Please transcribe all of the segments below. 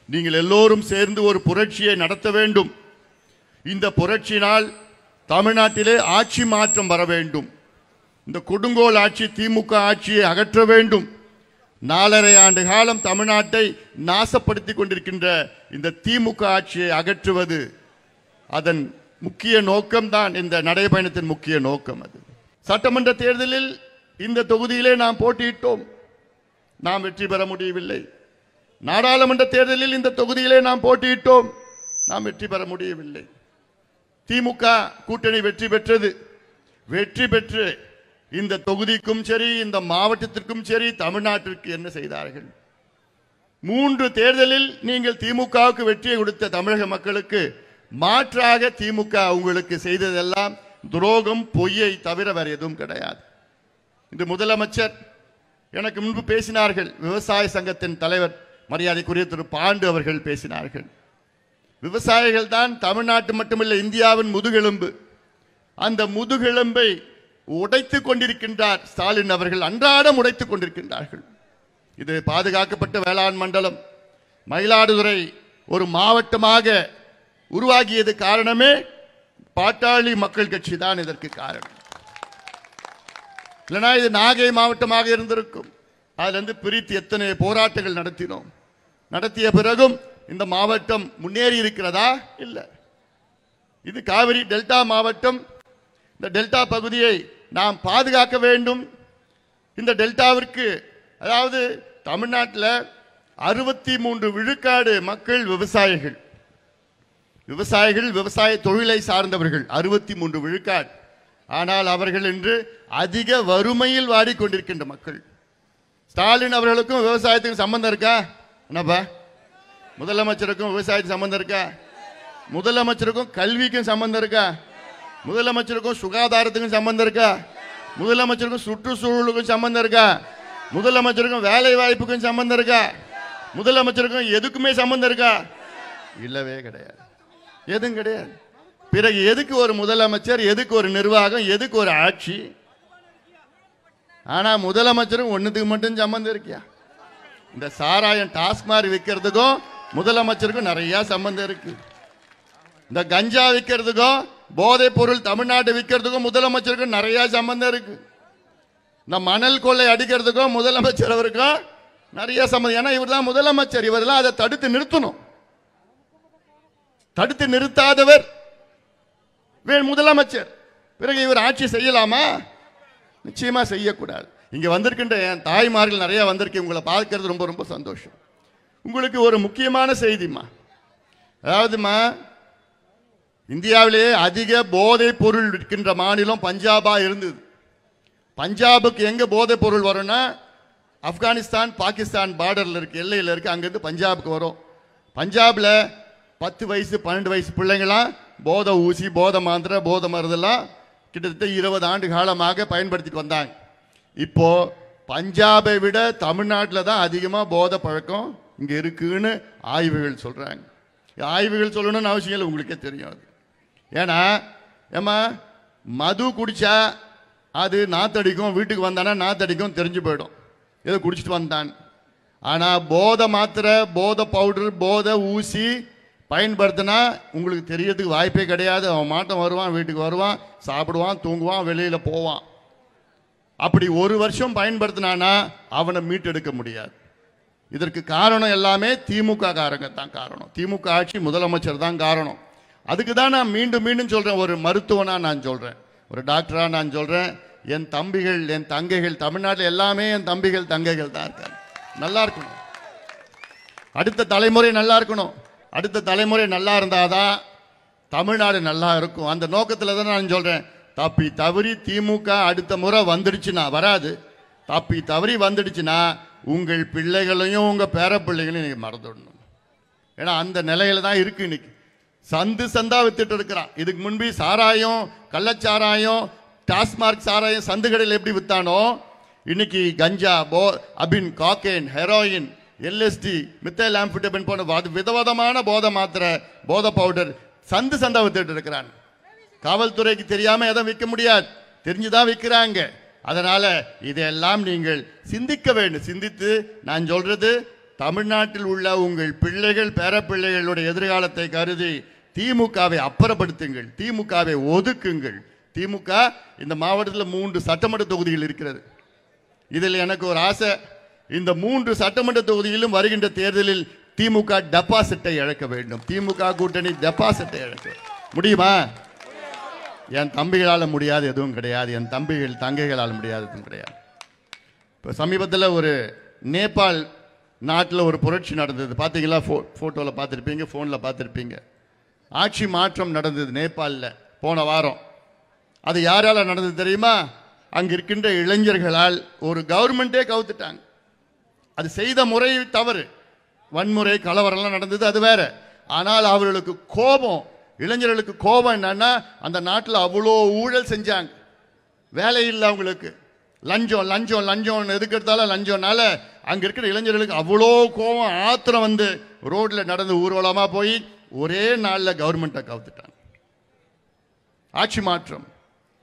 நீங்கள் எல்லோரும் சேர்ந்து ஒரு புரட்சியை நடத்த வேண்டும். இந்த புரட்சியினால் தமிழ்நாட்டிலே ஆட்சி மாற்றம் வர வேண்டும். இந்த கொடுங்கோல் ஆட்சி, திமுக ஆட்சியை அகற்ற வேண்டும். 4.5 ஆண்டு காலம் தமிழ்நாட்டை நாசப்படுத்திக் கொண்டிருக்கின்ற இந்த திமுக ஆட்சியை அகற்றுவது அதன் முக்கிய நோக்கம்தான். இந்த நடைபயணத்தின் முக்கிய நோக்கம் அது. சட்டமன்ற தேர்தலில் இந்த தொகுதியிலே நாம் போட்டியிட்டோம், நாம் வெற்றி பெற முடியவில்லை. நாடாளுமன்ற தேர்தலில் இந்த தொகுதியிலே நாம் போட்டியிட்டோம், நாம் வெற்றி பெற முடியவில்லை. திமுக கூட்டணி வெற்றி பெற்றது. வெற்றி பெற்று இந்த தொகுதிக்கும் சரி, இந்த மாவட்டத்திற்கும் சரி, தமிழ்நாட்டிற்கு என்ன செய்தார்கள்? 3 தேர்தலில் நீங்கள் திமுகவுக்கு வெற்றியை கொடுத்த தமிழக மக்களுக்கு மாற்றாக திமுக உங்களுக்கு செய்ததெல்லாம் துரோகம், பொய்யை தவிர வேற எதுவும் கிடையாது. இந்த முதலமைச்சர் எனக்கு முன்பு பேசினார்கள். விவசாய சங்கத்தின் தலைவர் மரியாதைக்குரிய திரு பாண்டு அவர்கள் பேசினார்கள். விவசாயிகள் தான் தமிழ்நாட்டு மட்டுமில்லை இந்தியாவின் முதுகெலும்பு. அந்த முதுகெலும்பை உடைத்துக் கொண்டிருக்கின்றார் ஸ்டாலின் அவர்கள். அன்றாடம் உடைத்துக் கொண்டிருக்கின்றார்கள். இது பாதுகாக்கப்பட்ட வேளாண் மண்டலம் மயிலாடுதுறை ஒரு மாவட்டமாக உருவாகியது காரணமே பாட்டாளி மக்கள் கட்சி தான் இதற்கு காரணம். இல்லைனா இது நாகை மாவட்டமாக இருந்திருக்கும். அதிலிருந்து பிரித்து எத்தனை போராட்டங்கள் நடத்தினோம். நடத்திய பிறகும் இந்த மாவட்டம் முன்னேறி இருக்கிறதா? இல்லை. இது காவிரி டெல்டா மாவட்டம். இந்த டெல்டா பகுதியை நாம் பாதுகாக்க வேண்டும். இந்த டெல்டாவிற்கு, அதாவது தமிழ்நாட்டில் 63 விழுக்காடு மக்கள் விவசாயிகள். விவசாய தொழிலை சார்ந்தவர்கள் 63 விழுக்காடு. ஆனால் அவர்கள் இன்று அதிக வறுமையில் வாடிக்கொண்டிருக்கின்ற மக்கள். ஸ்டாலின் அவர்களுக்கும் விவசாயத்துக்கும் சம்பந்தம் இருக்கா? என்னப்பா, முதலமைச்சருக்கும் விவசாயத்துக்கு சம்பந்தம் இருக்கா? முதலமைச்சருக்கும் கல்விக்கும் சம்பந்தம் இருக்கா? முதலமைச்சருக்கும் சுகாதாரத்துக்கும் சம்பந்தம் இருக்கா? முதலமைச்சருக்கும் சுற்றுச்சூழலுக்கும் சம்பந்தம் இருக்கா? முதலமைச்சருக்கும் வேலை வாய்ப்புக்கும் சம்பந்தம் இருக்கா? முதலமைச்சருக்கும் எதுக்குமே சம்பந்தம் இருக்கா? இல்லவே கிடையாது. எதுவும் கிடையாது. பிறகு எதுக்கு ஒரு முதலமைச்சர், எதுக்கு ஒரு நிர்வாகம், எதுக்கு ஒரு ஆட்சி? ஆனா முதலமைச்சரும் ஒண்ணுத்துக்கு மட்டும் சம்பந்தம் இருக்கியா? இந்த சாராயம் டாஸ்மாக் விற்கிறதுக்கும் முதலமைச்சருக்கும் நிறைய சம்பந்தம் இருக்கு. இந்த கஞ்சா விற்கிறதுக்கும் போதைப் பொருள் தமிழ்நாட்டை விற்கிறதுக்கும் முதலமைச்சருக்கும் நிறைய சம்பந்தம் இருக்கு. இந்த மணல் கொள்ளை அடிக்கிறதுக்கும் முதலமைச்சர் அவருக்கும் நிறைய சம்பந்தம். ஏன்னா இவர் தான் முதலமைச்சர். இவரெல்லாம் அதை தடுத்து நிறுத்தணும். தடுத்து நிறுத்தாதவர் முதலமைச்சர். பிறகு இவர் ஆட்சி செய்யலாமா? நிச்சயமா செய்யக்கூடாது. இங்க வந்திருக்கின்ற என் தாய்மார்கள் நிறைய வந்திருக்கு. உங்களை பார்க்கறது ரொம்ப ரொம்ப சந்தோஷம். உங்களுக்கு ஒரு முக்கியமான செய்திமா, அதாவதுமா, இந்தியாவிலேயே அதிக போதை பொருள் விற்கின்ற மாநிலம் பஞ்சாபா இருந்தது. பஞ்சாபுக்கு எங்க போதை பொருள் வரும்னா ஆப்கானிஸ்தான் பாகிஸ்தான் பார்டர்ல இருக்கு, எல்லையில் இருக்கு. அங்கிருந்து பஞ்சாபுக்கு வரும். பஞ்சாப்ல 10 வயசு 12 வயசு பிள்ளைங்களாம் போதை ஊசி, போதை மாத்திரை, போதை மருந்தெல்லாம் கிட்டத்தட்ட 20 ஆண்டு காலமாக பயன்படுத்திட்டு வந்தாங்க. இப்போ பஞ்சாபை விட தமிழ்நாட்டில் தான் அதிகமாக போதை பழக்கம் இங்கே இருக்குன்னு ஆய்வுகள் சொல்றாங்க. ஆய்வுகள் சொல்லணும்னு அவசியம் இல்லை, உங்களுக்கே தெரியும் அது. ஏன்னா ஏமா மது குடிச்சா அது நாத்தடிக்கும், வீட்டுக்கு வந்தானா நாத்தடிக்கும், தெரிஞ்சு போயிடும் ஏதோ குடிச்சிட்டு வந்தான். ஆனால் போதை மாத்திரை, போதை பவுடர், போதை ஊசி பயன்படுத்தினா உங்களுக்கு தெரியறதுக்கு வாய்ப்பே கிடையாது. அவன் மாட்டம் வருவான், வீட்டுக்கு வருவான், சாப்பிடுவான், தூங்குவான், வெளியில் போவான். அப்படி 1 வருஷம் பயன்படுத்தினானா அவனை மீட்டெடுக்க முடியாது. இதற்கு காரணம் எல்லாமே திமுக காரங்க தான் காரணம். திமுக ஆட்சி, முதலமைச்சர் தான் காரணம். அதுக்கு தான் நான் மீண்டும் மீண்டும் சொல்றேன். ஒரு மருத்துவனா நான் சொல்றேன், ஒரு டாக்டரா நான் சொல்றேன், என் தம்பிகள் என் தங்கைகள் தமிழ்நாட்டில் எல்லாமே என் தம்பிகள் தங்கைகள் தான் இருக்காங்க. நல்லா இருக்கணும், அடுத்த தலைமுறை நல்லா இருக்கணும். அடுத்த தலைமுறை நல்லா இருந்தாதான் தமிழ்நாடு நல்லா இருக்கும். அந்த நோக்கத்தில் தான் நான் சொல்றேன். தப்பி தவறி திமுக அடுத்த முறை வந்துடுச்சுன்னா வராது. தப்பி தவறி வந்துடுச்சுன்னா உங்கள் பிள்ளைகளையும் உங்க பேர பிள்ளைகளையும் நீங்க மறந்துடணும். ஏன்னா அந்த நிலையில தான் இருக்கு. இன்னைக்கு சந்து சந்தா வித்துட்டு இருக்கிறான். இதுக்கு முன்பு சாராயம், கள்ளச்சாராயம், டாஸ்மார்க் சாராயம் சந்துகடையில் எப்படி வித்தானோ, இன்னைக்கு கஞ்சா, அபின், cocaine, heroin, LSD, methyl amphetamine போன்ற விதவிதமான போதை மாத்திரை, போதை பவுடர் சந்து சந்தா வித்துட்டு இருக்கிறான். காவல்துறைக்கு தெரியாம எதுவும் விற்க முடியாது, தெரிஞ்சுதான் விற்கிறாங்க. அதனால இதையெல்லாம் நீங்கள் சிந்திக்க வேண்டும். சிந்தித்து நான் சொல்றது தமிழ்நாட்டில் உள்ள உங்கள் பிள்ளைகள் பேரப்பிள்ளைகளுடைய எதிர்காலத்தை கருதி திமுகவை அப்புறப்படுத்துங்கள், திமுகவை ஒதுக்குங்கள். திமுக இந்த மாவட்டத்தில் 3 சட்டமன்ற தொகுதிகள் இருக்கிறது. இதில் எனக்கு ஒரு ஆசை, இந்த 3 சட்டமன்ற தொகுதியிலும் வருகின்ற தேர்தலில் திமுக டெபாசிட்டை இழக்க வேண்டும். திமுக கூட்டணி டெபாசிட்டை இழக்க முடியுமா? என் தம்பிகளால் முடியாது எதுவும் கிடையாது, என் தம்பிகள் தங்கைகளால் முடியாது எதுவும் கிடையாது. இப்போ சமீபத்தில் ஒரு நேபாள் நாட்டில் ஒரு புரட்சி நடந்தது, பார்த்தீங்களா? ஃபோட்டோவில் பார்த்துருப்பீங்க, ஃபோனில் பார்த்துருப்பீங்க. ஆட்சி மாற்றம் நடந்தது நேபாளில் போன வாரம். அது யாரால் நடந்தது தெரியுமா? அங்கே இருக்கின்ற இளைஞர்களால். ஒரு கவர்மெண்ட்டே கவுத்துட்டாங்க. அது செய்த முறை தவறு, வன்முறை கலவரம்லாம் நடந்தது, அது வேற. ஆனால் அவர்களுக்கு கோபம், இளைஞர்களுக்கு கோபம் என்னன்னா, அந்த நாட்டில் அவ்வளோ ஊழல் செஞ்சாங்க, வேலை இல்லை அவங்களுக்கு, லஞ்சம் லஞ்சம் லஞ்சம், எதுக்கு எடுத்தாலும் லஞ்சம்னால அங்கே இருக்கிற இளைஞர்களுக்கு அவ்வளோ கோபம், ஆத்திரம் வந்து ரோட்டில் நடந்து ஊர்வலமாக போய் ஒரே நாளில் கவர்மெண்ட்டை கவுத்துட்டாங்க. ஆட்சி மாற்றம்.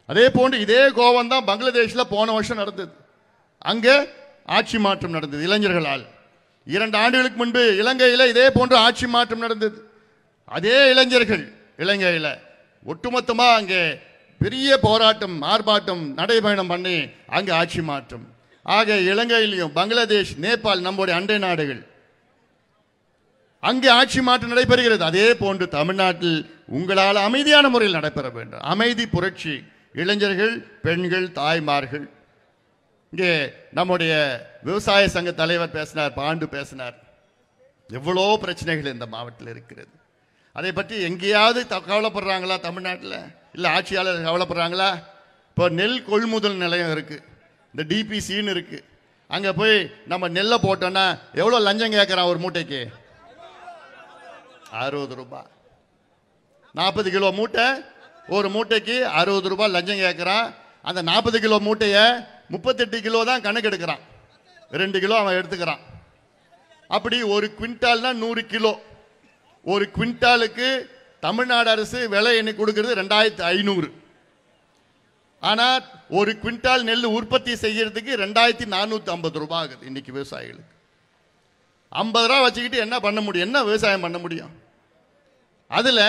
அதே போன்று இதே கோபம் தான் பங்களாதேஷில் போன வருஷம் நடந்தது. அங்கே ஆட்சி மாற்றம் நடந்தது இளைஞர்களால். 2 ஆண்டுகளுக்கு முன்பு இலங்கையில் இதே போன்று ஆட்சி மாற்றம் நடந்தது. அதே இளைஞர்கள் இலங்கையில் ஒட்டுமொத்தமாக அங்கே பெரிய போராட்டம், ஆர்ப்பாட்டம், நடைபயணம் பண்ணி அங்கே ஆட்சி மாற்றம். ஆக இலங்கையிலையும் பங்களாதேஷ், நேபாள், நம்முடைய அண்டை நாடுகள், அங்கே ஆட்சி மாற்றம் நடைபெறுகிறது. அதே போன்று தமிழ்நாட்டில் உங்களால் அமைதியான முறையில் நடைபெற வேண்டும். அமைதி புரட்சி. இளைஞர்கள், பெண்கள், தாய்மார்கள். இங்கே நம்முடைய விவசாய சங்க தலைவர் பேசினார், பாண்டு பேசினார். எவ்வளோ பிரச்சனைகள் இந்த மாவட்டத்தில் இருக்கிறது. அதை பற்றி எங்கேயாவது கவலைப்படுறாங்களா தமிழ்நாட்டில்? இல்லை ஆட்சியாளர் கவலைப்படுறாங்களா? இப்போ நெல் கொள்முதல் நிலையம் இருக்குது, இந்த டிபிசின்னு இருக்குது. அங்கே போய் நம்ம நெல்லை போட்டோன்னா எவ்வளோ லஞ்சம் கேட்குறான் ஒரு மூட்டைக்கு? 60 ரூபாய். 40 கிலோ மூட்டை, ஒரு மூட்டைக்கு 60 ரூபாய் லஞ்சம் கேட்குறான். அந்த 40 கிலோ மூட்டையை 38 கிலோ தான் கணக்கு எடுக்கிறான், 2 கிலோ அவன் எடுத்துக்கிறான். அப்படி ஒரு குவிண்டால்னா 100 கிலோ. ஒரு குவிண்டாலுக்கு தமிழ்நாடு அரசு விலை எண்ணி கொடுக்கிறது 2500. ஆனால் ஒரு குவிண்டால் நெல் உற்பத்தி செய்யறதுக்கு 2450 ரூபாய் ஆகுது இன்னைக்கு விவசாயிகளுக்கு. 50 ரூபா வச்சுக்கிட்டு என்ன பண்ண முடியும்? என்ன விவசாயம் பண்ண முடியும்? அதில்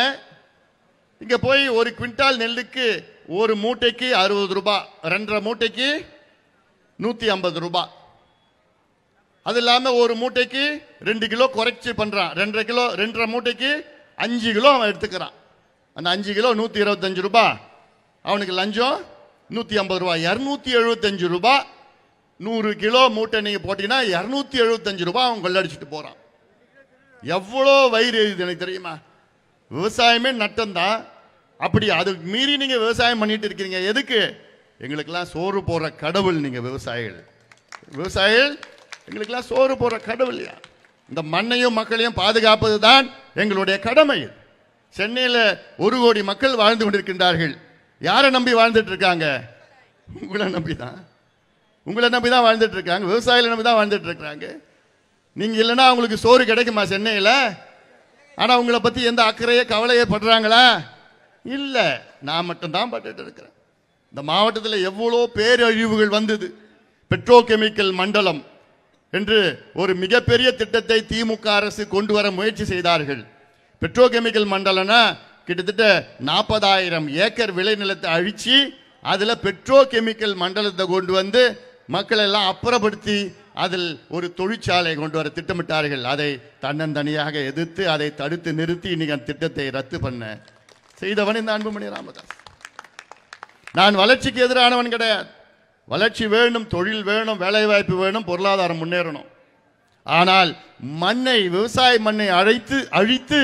இங்கே போய் ஒரு குவிண்டால் நெல்லுக்கு ஒரு மூட்டைக்கு 60 ரூபாய், 2.5 மூட்டைக்கு 150 ரூபாய். அது இல்லாமல் ஒரு மூட்டைக்கு 2 கிலோ குறைச்சி பண்ணுறான், 2.5 கிலோ, 2.5 மூட்டைக்கு 5 கிலோ அவன் எடுத்துக்கிறான். அந்த 5 கிலோ 125 ரூபாய், அவனுக்கு லஞ்சம் 150 ரூபாய், 275 ரூபாய். 100 கிலோ மூட்டை நீங்கள் போட்டீங்கன்னா 275 ரூபாய் அவன் கொள்ளடிச்சிட்டு போகிறான். எவ்வளோ வயிறு எழுது எனக்கு தெரியுமா? விவசாயமே நட்டம்தான். அப்படி அதுக்கு மீறி நீங்கள் விவசாயம் பண்ணிட்டு இருக்கிறீங்க. எதுக்கு? எங்களுக்கெல்லாம் சோறு போடுற கடவுள் நீங்கள் விவசாயிகள். விவசாயிகள் எங்களுக்கெல்லாம் சோறு போடுற கடவுள். இந்த மண்ணையும் மக்களையும் பாதுகாப்பது தான் எங்களுடைய கடமை. சென்னையில் 1 கோடி மக்கள் வாழ்ந்து கொண்டிருக்கின்றார்கள். யாரை நம்பி வாழ்ந்துட்டு இருக்காங்க? உங்களை நம்பி தான். உங்களை நம்பி தான் வாழ்ந்துட்டு இருக்காங்க, விவசாயிகளை நம்பி தான் வாழ்ந்துட்டு இருக்கிறாங்க. நீங்க இல்லைன்னா அவங்களுக்கு சோறு கிடைக்குமா சென்னையில்? ஆனால் உங்களை பற்றி எந்த அக்கறையே கவலையே படுறாங்களா? இல்லை, நான் மட்டும்தான் பட்டுட்டு இருக்கிறேன். இந்த மாவட்டத்தில் எவ்வளோ பேரழிவுகள் வந்தது. பெட்ரோ கெமிக்கல் மண்டலம் என்று ஒரு மிகப்பெரிய திட்டத்தை திமுக அரசு கொண்டு வர முயற்சி செய்தார்கள். பெட்ரோ கெமிக்கல் மண்டலம்னா கிட்டத்தட்ட 40,000 ஏக்கர் விளைநிலத்தை அழிச்சு அதில் பெட்ரோ கெமிக்கல் மண்டலத்தை கொண்டு வந்து மக்களை எல்லாம் அப்புறப்படுத்தி அதில் ஒரு தொழிற்சாலை கொண்டு வர திட்டமிட்டார்கள். அதை தன்னந்தனியாக எதிர்த்து அதை தடுத்து நிறுத்தி இன்னைக்கு அந்த திட்டத்தை ரத்து பண்ண செய்தவன் இந்த அன்புமணி ராமதாஸ். நான் வளர்ச்சிக்கு எதிரானவன் கிடையாது. வளர்ச்சி வேணும், தொழில் வேணும், வேலை வாய்ப்பு வேணும், பொருளாதாரம் முன்னேறணும். ஆனால் மண்ணை, விவசாய மண்ணை அழித்து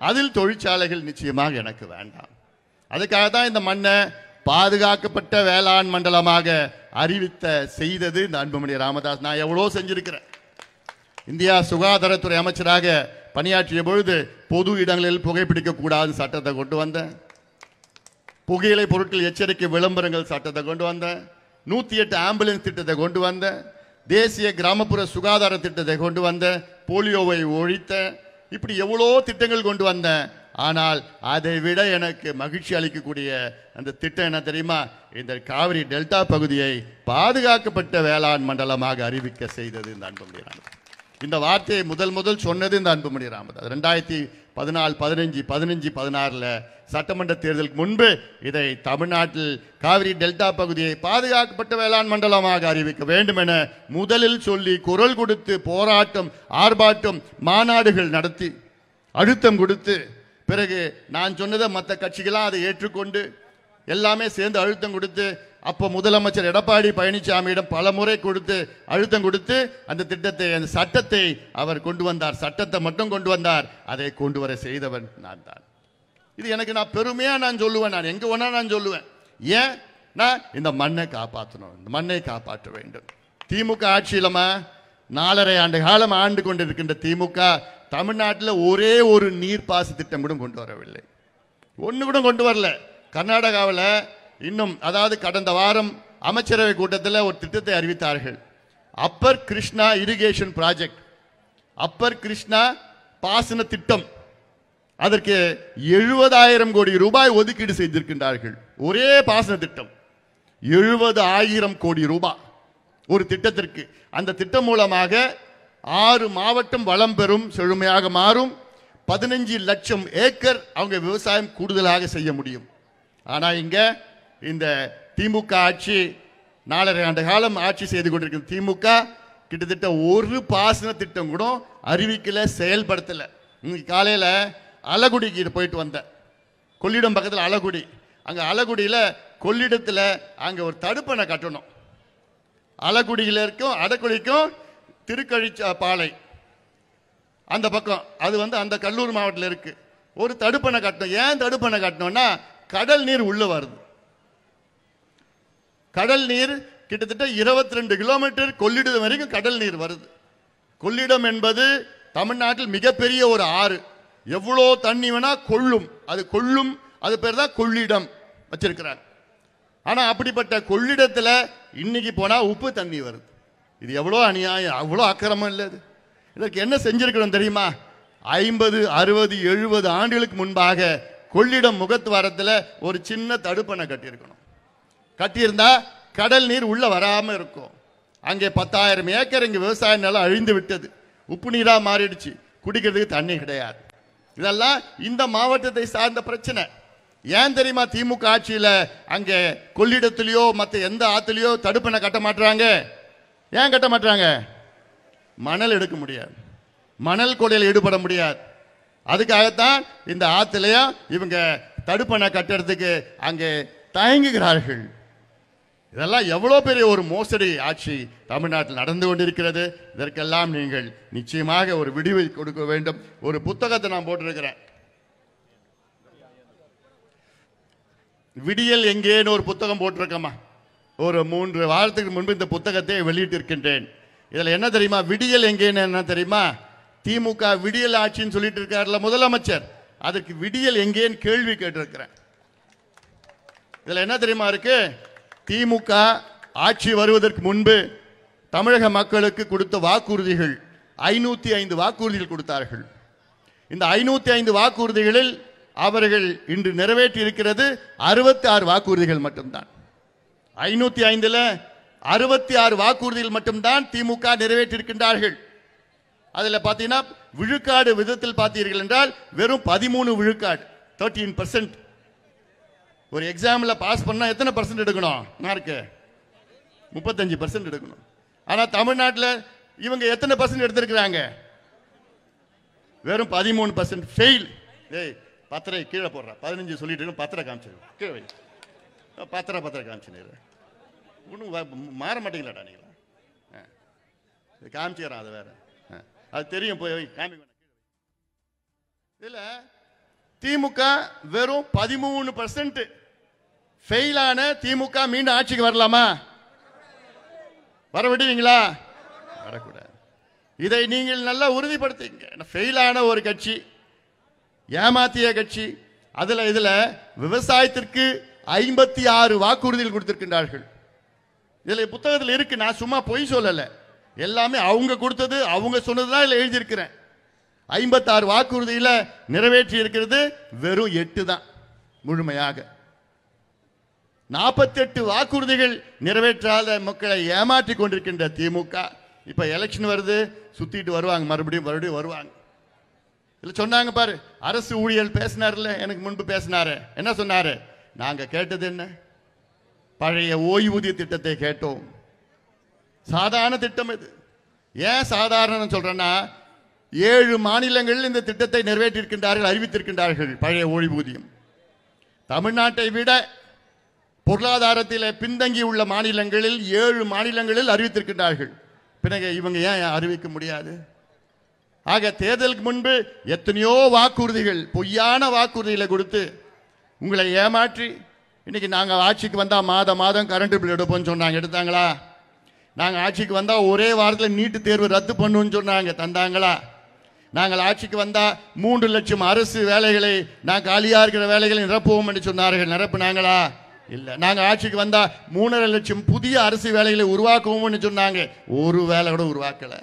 அதில் தொழிற்சாலைகள் நிச்சயமாக எனக்கு வேண்டாம். அதுக்காக தான் இந்த மண்ணை பாதுகாக்கப்பட்ட வேளாண் மண்டலமாக அறிவித்த செய்தது இந்த அன்புமணி ராமதாஸ். நான் எவ்வளோ செஞ்சிருக்கிறேன். இந்தியா சுகாதாரத்துறை அமைச்சராக பணியாற்றிய பொழுது பொது இடங்களில் புகைப்பிடிக்க கூடாது சட்டத்தை கொண்டு வந்தேன். புகையிலை பொருட்கள் எச்சரிக்கை விளம்பரங்கள் சட்டத்தை கொண்டு வந்தேன். 108 ஆம்புலன்ஸ் திட்டத்தை கொண்டு வந்தேன். தேசிய கிராமப்புற சுகாதார திட்டத்தை கொண்டு வந்தேன். போலியோவை ஒழித்த, இப்படி எவ்வளோ திட்டங்கள் கொண்டு வந்தேன். ஆனால் அதை விட எனக்கு மகிழ்ச்சி அளிக்கக்கூடிய அந்த திட்டம் என்ன தெரியுமா? இந்த காவிரி டெல்டா பகுதியை பாதுகாக்கப்பட்ட வேளாண் மண்டலமாக அறிவிக்க செய்தது இந்த அன்புமணி ராமதாஸ். இந்த வார்த்தையை முதல் சொன்னது இந்த அன்புமணி ராமதாஸ் 2014, 15, 16 சட்டமன்ற தேர்தலுக்கு முன்பு இதை தமிழ்நாட்டில் காவிரி டெல்டா பகுதியை பாதுகாக்கப்பட்ட வேளாண் மண்டலமாக அறிவிக்க வேண்டும் என முதலில் சொல்லி குரல் கொடுத்து போராட்டம், ஆர்ப்பாட்டம், மாநாடுகள் நடத்தி அழுத்தம் கொடுத்து பிறகு நான் சொன்னதை மற்ற கட்சிகளாம் அதை ஏற்றுக்கொண்டு எல்லாமே சேர்ந்து அழுத்தம் கொடுத்து அப்போ முதலமைச்சர் எடப்பாடி பழனிசாமியிடம் பல முறை கொடுத்து அழுத்தம் கொடுத்து அந்த திட்டத்தை, அந்த சட்டத்தை அவர் கொண்டு வந்தார். சட்டத்தை மட்டும் கொண்டு வந்தார், அதை கொண்டு வர செய்தவன் நான் தான். இது எனக்கு நான் பெருமையா நான் சொல்லுவேன். நான் எங்க வேணா நான் சொல்லுவேன். ஏன்? நான் இந்த மண்ணை காப்பாற்றணும், இந்த மண்ணை காப்பாற்ற வேண்டும். திமுக ஆட்சியிலமா 4.5 ஆண்டு காலம் ஆண்டு கொண்டிருக்கின்ற திமுக தமிழ்நாட்டில் ஒரே ஒரு நீர்ப்பாச திட்டம் கூட கொண்டு வரவில்லை. ஒன்று கூட கொண்டு வரல. கர்நாடகாவில் இன்னும், அதாவது கடந்த வாரம் அமைச்சரவை கூட்டத்தில் ஒரு திட்டத்தை அறிவித்தார்கள். அப்பர் கிருஷ்ணா இரிகேஷன் ப்ராஜெக்ட், அப்பர் கிருஷ்ணா பாசன திட்டம். அதற்கு 70,000 கோடி ரூபாய் ஒதுக்கீடு செய்திருக்கின்றார்கள். ஒரே பாசன திட்டம் 70,000 கோடி ரூபாய் ஒரு திட்டத்திற்கு. அந்த திட்டம் மூலமாக 6 மாவட்டம் வளம் பெறும், செழுமையாக மாறும். 15 லட்சம் ஏக்கர் அவங்க விவசாயம் கூடுதலாக செய்ய முடியும். ஆனா இங்க இந்த திமுக ஆட்சி 4.5 ஆண்டு காலம் ஆட்சி செய்து கொண்டிருக்கிற திமுக கிட்டத்தட்ட ஒரு பாசன திட்டம் கூட அறிவிக்கல, செயல்படுத்தல. இன்னைக்கு காலையில அலகுடிக்கு போயிட்டு வந்தேன். கொள்ளிடம் பக்கத்தில் அலகுடி. அங்க அலகுடியில கொள்ளிடத்துல அங்க ஒரு தடுப்பணை கட்டணும். அலகுடியில இருக்கும், அடக்குடிக்கும் திருக்கழிப்பாலை அந்த பக்கம், அது அந்த கடலூர் மாவட்டத்தில் இருக்கு. ஒரு தடுப்பணை கட்டணும். ஏன் தடுப்பணை கட்டணும்னா கடல் நீர் உள்ள வருது. கடல் நீர் கிட்டத்தட்ட 22 கிலோமீட்டர் கொள்ளிடம் வரைக்கும் கடல் நீர் வருது. கொள்ளிடம் என்பது தமிழ்நாட்டில் மிகப்பெரிய ஒரு ஆறு. எவ்வளோ தண்ணி வேணா கொள்ளும், அது கொள்ளும், அது பேர் தான் கொள்ளிடம் வச்சிருக்கிறாங்க. ஆனா அப்படிப்பட்ட கொள்ளிடத்துல இன்னைக்கு போனா உப்பு தண்ணி வருது. இது எவ்வளோ அநியாயம், அவ்வளோ அக்கிரமம் இல்லை. இதற்கு என்ன செஞ்சிருக்கணும் தெரியுமா? 50, 60, 70 ஆண்டுகளுக்கு முன்பாக கொள்ளிடம் முகத்துவாரத்தில் ஒரு சின்ன தடுப்பணை கட்டியிருக்கணும். கட்டியிருந்தா கடல் நீர் உள்ள வராம இருக்கும். அங்கே 10,000 ஏக்கர் இங்கே விவசாய நிலம் அழிந்து விட்டது, உப்பு நீரா மாறிடுச்சு, குடிக்கிறதுக்கு தண்ணி கிடையாது. இதெல்லாம் இந்த மாவட்டத்தை சார்ந்த பிரச்சனை. ஏன் தெரியுமா திமுக ஆட்சியில் அங்கே கொள்ளிடத்திலேயோ மற்ற எந்த ஆத்துலயோ தடுப்பணை கட்ட மாட்டாங்க? ஏன் கட்ட மாட்டாங்க? மணல் எடுக்க முடியாது, மணல் கொள்ளையில் ஈடுபட முடியாது. அதுக்காகத்தான் இந்த ஆத்துலயா இவங்க தடுப்பணை கட்டுறதுக்கு அங்கே தயங்குகிறார்கள். இதெல்லாம் எவ்வளவு பெரிய ஒரு மோசடி ஆட்சி தமிழ்நாட்டில் நடந்து கொண்டிருக்கிறது. இதற்கெல்லாம் நீங்கள் நிச்சயமாக ஒரு விடிவை கொடுக்க வேண்டும். ஒரு புத்தகத்தை நான் போட்டிருக்கிறேன், விடியல் எங்கேன்னு ஒரு புத்தகம் போட்டிருக்கமா. ஒரு 3 வாரத்துக்கு முன்பு இந்த புத்தகத்தை வெளியிட்டிருக்கின்றேன். இதுல என்ன தெரியுமா? விடியல் எங்கேன்னு என்ன தெரியுமா? திமுக விடியல் ஆட்சின்னு சொல்லிட்டு இருக்காருல முதலமைச்சர், அதற்கு விடியல் எங்கேன்னு கேள்வி கேட்டிருக்கிறேன். இதுல என்ன தெரியுமா இருக்கு? திமுக ஆட்சி வருவதற்கு முன்பு தமிழக மக்களுக்கு கொடுத்த வாக்குறுதிகள் 505 வாக்குறுதிகள் கொடுத்தார்கள். இந்த 505 வாக்குறுதிகளில் அவர்கள் இன்று நிறைவேற்றி இருக்கிறது 66 வாக்குறுதிகள் மட்டும்தான். 505ல் 66 வாக்குறுதிகள் மட்டும்தான் திமுக நிறைவேற்றியிருக்கின்றார்கள். அதில் பார்த்தீங்கன்னா விழுக்காடு விதத்தில் பார்த்தீர்கள் என்றால் வெறும் 13 விழுக்காடு, 13%. ஒரு எக்ஸாம்ல பாஸ் பண்ணா எத்தனை பர்சன்ட் எடுக்கணும்? மார்க்கு 35% எடுக்கணும். ஆனா தமிழ்நாட்டில் இவங்க எத்தனை பர்சன்ட் எடுத்திருக்கிறாங்க? வெறும் 13% ஃபெயில். ஏய் பத்திரை கீழே போடுற, 15 சொல்லிட்டு பத்திரை காமிச்சிரு, கீழே வை, பத்திரை காமிச்சு ஒன்றும் மாற மாட்டீங்களாடா நீங்களா? காமிச்சுக்கிறேன், அது வேற, அது தெரியும், போய் காமிக்க. இதுல திமுக வெறும் 13% ஃபெயிலான திமுக மீண்டும் ஆட்சிக்கு வரலாமா? வர விடுவீங்களா? வரக்கூடாது. இதை நீங்கள் நல்லா உறுதிப்படுத்துங்க. ஃபெயிலான ஒரு கட்சி, ஏமாத்திய கட்சி. இதுல விவசாயத்திற்கு 56 வாக்குறுதிகள் கொடுத்திருக்கின்றார்கள். இதுல புத்தகத்தில் இருக்கு, நான் சும்மா பொய் சொல்லல, எல்லாமே அவங்க கொடுத்தது, அவங்க சொன்னதுதான் இதுல எழுதியிருக்கிறேன். 56 வாக்குறுதியில நிறைவேற்றி இருக்கிறது வெறும் 8 தான் முழுமையாக. 48 வாக்குறுதிகள் நிறைவேற்றாத மக்களை ஏமாற்றி கொண்டிருக்கின்ற திமுக இப்ப எலெக்ஷன் வருது, சுத்திட்டு வருவாங்க, மறுபடியும் வருவாங்க. இல்ல சொன்னாங்க பாரு, அரசு ஊழியர் பேசினார்ல, எனக்கு முன்பு பேசினாரு. என்ன சொன்னாரு? நாங்க கேட்டது என்ன? பழைய ஓய்வூதிய திட்டத்தை கேட்டோம். சாதாரண திட்டம் இது. ஏன் சாதாரண சொல்றேன்னா, 7 மாநிலங்களில் இந்த திட்டத்தை நிறைவேற்றிருக்கின்றார்கள், அறிவித்திருக்கின்றார்கள். பழைய ஓய்வூதியம் தமிழ்நாட்டை விட பொருளாதாரத்தில் பின்தங்கி உள்ள மாநிலங்களில் 7 மாநிலங்களில் அறிவித்திருக்கின்றார்கள். பிறகு இவங்க ஏன் அறிவிக்க முடியாது? ஆக தேர்தலுக்கு முன்பு எத்தனையோ வாக்குறுதிகள், பொய்யான வாக்குறுதிகளை கொடுத்து உங்களை ஏமாற்றி, இன்னைக்கு நாங்கள் ஆட்சிக்கு வந்தால் மாதம் கரண்ட் பில் எடுப்போம்னு சொன்னாங்க, எடுத்தாங்களா? நாங்கள் ஆட்சிக்கு வந்தால் ஒரே வாரத்தில் நீட்டு தேர்வு ரத்து பண்ணுன்னு சொன்னாங்க, தந்தாங்களா? நாங்கள் ஆட்சிக்கு வந்தால் 3 லட்சம் அரசு வேலைகளை, நான் காலியாக இருக்கிற வேலைகளை நிரப்புவோம் என்று சொன்னார்கள், நிரப்புனாங்களா? இல்லை. நாங்கள் ஆட்சிக்கு வந்தால் 3.5 லட்சம் புதிய அரசு வேலைகளை உருவாக்குவோம்னு சொன்னாங்க, ஒரு வேலை கூட உருவாக்கலை.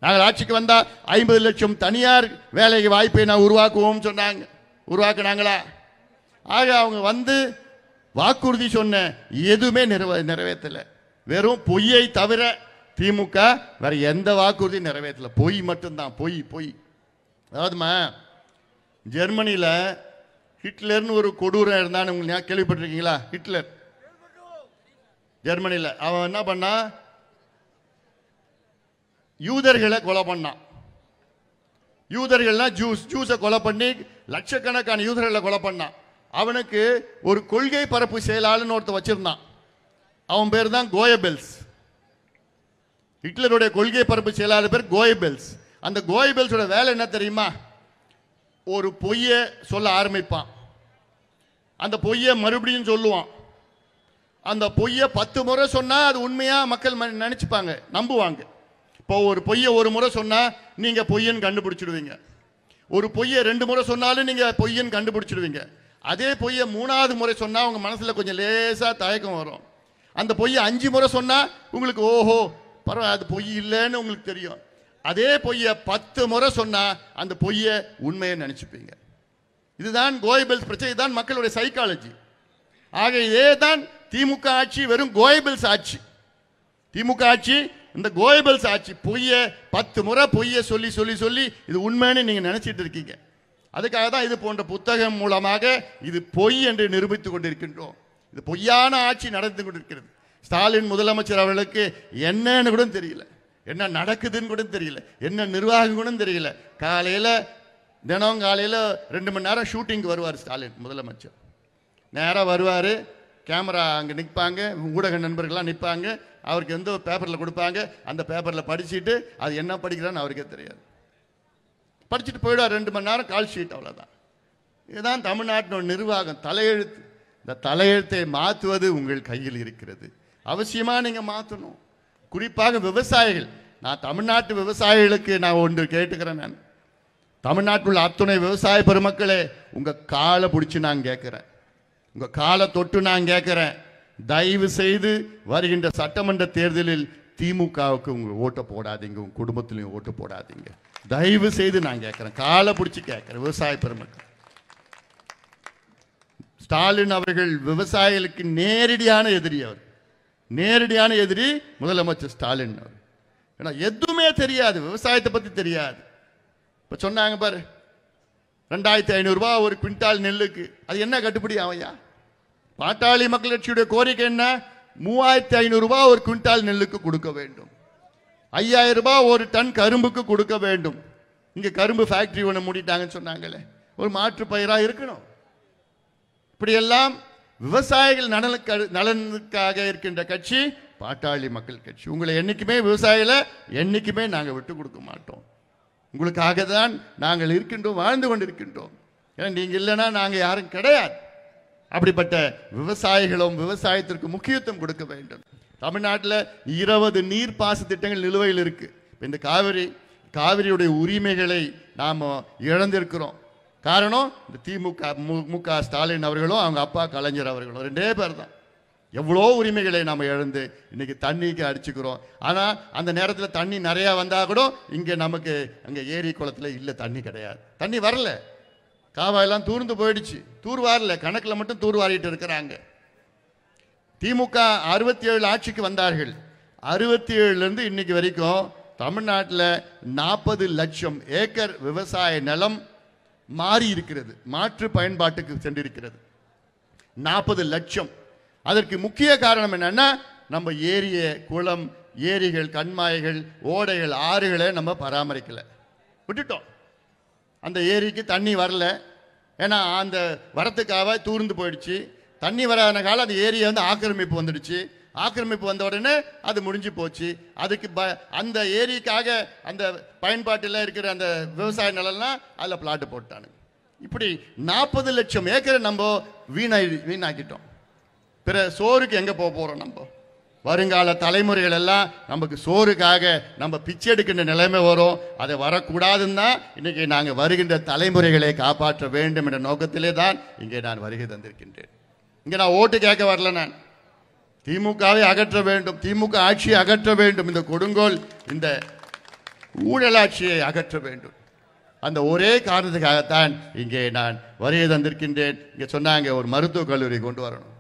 நாங்கள் ஆட்சிக்கு வந்தால் 50 லட்சம் தனியார் வேலை வாய்ப்பை நான் உருவாக்குவோம் சொன்னாங்க, உருவாக்குனாங்களா? ஆக அவங்க வந்து வாக்குறுதி சொன்ன எதுவுமே நிறைவேற்றலை. வெறும் பொய்யை தவிர திமுக வேற எந்த வாக்குறுதி நிறைவேற்றல. பொய் மட்டும்தான், பொய். அதாவதுமா, ஜெர்மனியில் ஹிட்லர்னு ஒரு கொடூரம் இருந்தான்னு உங்களுக்கு கேள்விப்பட்டிருக்கீங்களா? ஹிட்லர் ஜெர்மனியில் அவன் என்ன பண்ணா, யூதர்களை கொலை பண்ணான். யூதர்கள்னா ஜூஸை கொலை பண்ணி லட்சக்கணக்கான யூதர்களை கொலை பண்ணான். அவனுக்கு ஒரு கொள்கை பரப்பு செயலாளர்னு ஒருத்தர் வச்சிருந்தான். அவன் பேர் தான் கோயபெல்ஸ். ஹிட்லருடைய கொள்கை பரப்பு செயலாளர் பேர் கோயபெல்ஸ். அந்த கோயபெல்ஸோட வேலை என்ன தெரியுமா? ஒரு பொய்யை சொல்ல ஆரம்பிப்பான், அந்த பொய்யை மறுபடியும் சொல்லுவான். அந்த பொய்யை 10 முறை சொன்னா அது உண்மையா மக்கள் நினைச்சுப்பாங்க, நம்புவாங்க. இப்போ ஒரு பொய்யை ஒரு முறை சொன்னா நீங்க பொய்யன்னு கண்டுபிடிச்சிடுவீங்க. ஒரு பொய்யை 2 முறை சொன்னாலும் நீங்க பொய்யன்னு கண்டுபிடிச்சிடுவீங்க. அதே பொய்யை 3வது முறை சொன்னா உங்க மனசுல கொஞ்சம் லேசா தயக்கம் வரும். அந்த பொய்யை 5 முறை சொன்னா உங்களுக்கு ஓஹோ பரவாயில்ல, அது பொய் இல்லைன்னு உங்களுக்கு தெரியும். அதே பொய்யை 10 முறை சொன்னா அந்த பொய்யை உண்மையை நினைச்சுப்பீங்க. இதுதான் கோயபெல்ஸ் பிரச்சனை, இதுதான் மக்களுடைய சைக்காலஜி. ஆக இதே தான் திமுக ஆட்சி, வெறும் கோயபெல்ஸ் ஆட்சி. திமுக ஆட்சி இந்த கோயபெல்ஸ் ஆட்சி. பொய்யை 10 முறை பொய்யை சொல்லி சொல்லி சொல்லி இது உண்மைன்னு நீங்க நினைச்சிட்டு இருக்கீங்க. அதுக்காக தான் இது போன்ற புத்தகம் மூலமாக இது பொய் என்று நிரூபித்துக் கொண்டிருக்கின்றோம். இது பொய்யான ஆட்சி நடந்து கொண்டிருக்கிறது. ஸ்டாலின் முதலமைச்சர் அவர்களுக்கு என்னன்னு கூட தெரியல, என்ன நடக்குதுன்னு கூட தெரியல, என்ன நிர்வாகம் கூட தெரியல. தினம் காலையில் 2 மணி நேரம் ஷூட்டிங்க்கு வருவார் ஸ்டாலின் முதலமைச்சர். நேராக வருவார், கேமரா அங்கே நிற்பாங்க, ஊடக நண்பர்கள்லாம் நிற்பாங்க, அவருக்கு எந்த பேப்பரில் கொடுப்பாங்க, அந்த பேப்பரில் படிச்சுட்டு அது என்ன படிக்கிறான்னு அவருக்கே தெரியாது, படிச்சுட்டு போயிடுவார். 2 மணி நேரம் கால் ஷீட், அவ்வளோதான். இதுதான் தமிழ்நாட்டினோட நிர்வாகம், தலையெழுத்து. இந்த தலையெழுத்தை மாற்றுவது உங்கள் கையில் இருக்கிறது. அவசியமாக நீங்கள் மாற்றணும். குறிப்பாக விவசாயிகள். நான் தமிழ்நாட்டு விவசாயிகளுக்கு நான் ஒன்று கேட்டுக்கிறேன். நான் தமிழ்நாட்டில் உள்ள அத்துணை விவசாய பெருமக்களே, உங்கள் காலை பிடிச்சி நான் கேட்குறேன், உங்கள் காலை தொட்டு நான் கேட்குறேன், தயவு செய்து வருகின்ற சட்டமன்ற தேர்தலில் திமுகவுக்கு உங்கள் ஓட்டை போடாதீங்க, உங்கள் குடும்பத்திலையும் ஓட்டு போடாதீங்க. தயவு செய்து நான் கேட்குறேன், காலை பிடிச்சி கேட்குறேன் விவசாய பெருமக்கள். ஸ்டாலின் அவர்கள் விவசாயிகளுக்கு நேரடியான எதிரி. அவர் நேரடியான எதிரி முதலமைச்சர் ஸ்டாலின் அவர். ஏன்னா எதுவுமே தெரியாது, விவசாயத்தை பற்றி தெரியாது. இப்போ சொன்னாங்க பாரு, 2500 ரூபா ஒரு குவிண்டால் நெல்லுக்கு. அது என்ன கட்டுப்படி ஆவையா? பாட்டாளி மக்கள் கட்சியுடைய கோரிக்கை என்ன? 3500 ரூபா ஒரு குவிண்டால் நெல்லுக்கு கொடுக்க வேண்டும். 5000 ரூபாய் ஒரு டன் கரும்புக்கு கொடுக்க வேண்டும். இங்கே கரும்பு ஃபேக்டரி ஒன்று மூடிட்டாங்கன்னு சொன்னாங்களே, ஒரு மாற்று பயிராக இருக்கணும். இப்படியெல்லாம் விவசாயிகள் நலனுக்காக இருக்கின்ற கட்சி பாட்டாளி மக்கள் கட்சி. உங்களை என்னைக்குமே விவசாயிகளை என்னைக்குமே நாங்கள் விட்டு கொடுக்க மாட்டோம். உங்களுக்காக தான் நாங்கள் இருக்கின்றோம், வாழ்ந்து கொண்டிருக்கின்றோம். ஏன்னா நீங்கள் இல்லைன்னா நாங்கள் யாரும் கிடையாது. அப்படிப்பட்ட விவசாயிகளும் விவசாயத்திற்கு முக்கியத்துவம் கொடுக்க வேண்டும். தமிழ்நாட்டில் 20 நீர்ப்பாச திட்டங்கள் நிலுவையில் இருக்கு. இந்த காவிரியுடைய உரிமைகளை நாம் இழந்திருக்கிறோம். காரணம் இந்த திமுக, முக ஸ்டாலின் அவர்களும் அவங்க அப்பா கலைஞர் அவர்களும் 2 பேர் தான். எவ்வளோ உரிமைகளை நாம் இழந்து இன்னைக்கு தண்ணிக்கு அடிச்சுக்கிறோம். ஆனால் அந்த நேரத்தில் தண்ணி நிறையா வந்தால் கூட இங்கே நமக்கு அங்கே ஏரி குளத்தில் இல்லை, தண்ணி கிடையாது, தண்ணி வரல. காவாயெல்லாம் தூர்ந்து போயிடுச்சு, தூர்வாரல, கணக்கில் மட்டும் தூர்வாரிட்டு இருக்கிறாங்க. திமுக 67 ஆட்சிக்கு வந்தார்கள். 67 இன்னைக்கு வரைக்கும் தமிழ்நாட்டில் 40 லட்சம் ஏக்கர் விவசாய நிலம் மாறி இருக்கிறது, மாற்று பயன்பாட்டுக்கு சென்றிருக்கிறது. 40 லட்சம். அதற்கு முக்கிய காரணம் என்னன்னா, நம்ம ஏரிய குளம், ஏரிகள், கண்மாய்கள், ஓடைகள், ஆறுகளை நம்ம பராமரிக்கல, விட்டுட்டோம். அந்த ஏரிக்கு தண்ணி வரல, ஏன்னா அந்த வரத்துக்காக தூர்ந்து போயிடுச்சு. தண்ணி வராத காலம் அந்த ஏரியை ஆக்கிரமிப்பு வந்துடுச்சு. ஆக்கிரமிப்பு வந்த உடனே அது முடிஞ்சு போச்சு. அதுக்கு அந்த ஏரிக்காக அந்த பயன்பாட்டில் இருக்கிற அந்த விவசாய நிலம்லாம் அதில் பிளாட்டு போட்டானு. இப்படி 40 லட்சம் ஏக்கரை நம்ம வீணாக்கிட்டோம். பிற சோறுக்கு எங்கே போக போகிறோம்? நம்ம வருங்கால தலைமுறைகள் எல்லாம் நமக்கு சோறுக்காக நம்ம பிச்சை எடுக்கின்ற நிலைமை வரும். அதை வரக்கூடாதுன்னு தான் இன்னைக்கு நாங்கள் வருகின்ற தலைமுறைகளை காப்பாற்ற வேண்டும் என்ற நோக்கத்திலே தான் இங்கே நான் வருகை தந்திருக்கின்றேன். இங்கே நான் ஓட்டு கேட்க வரல. நான் திமுகவை அகற்ற வேண்டும், திமுக ஆட்சியை அகற்ற வேண்டும், இந்த கொடுங்கோல் இந்த ஊழலாட்சியை அகற்ற வேண்டும். அந்த ஒரே காரணத்துக்காகத்தான் இங்கே நான் வருகை தந்திருக்கின்றேன். இங்கே சொன்னாங்க ஒரு மருத்துவக் கல்லூரி கொண்டு வரணும்.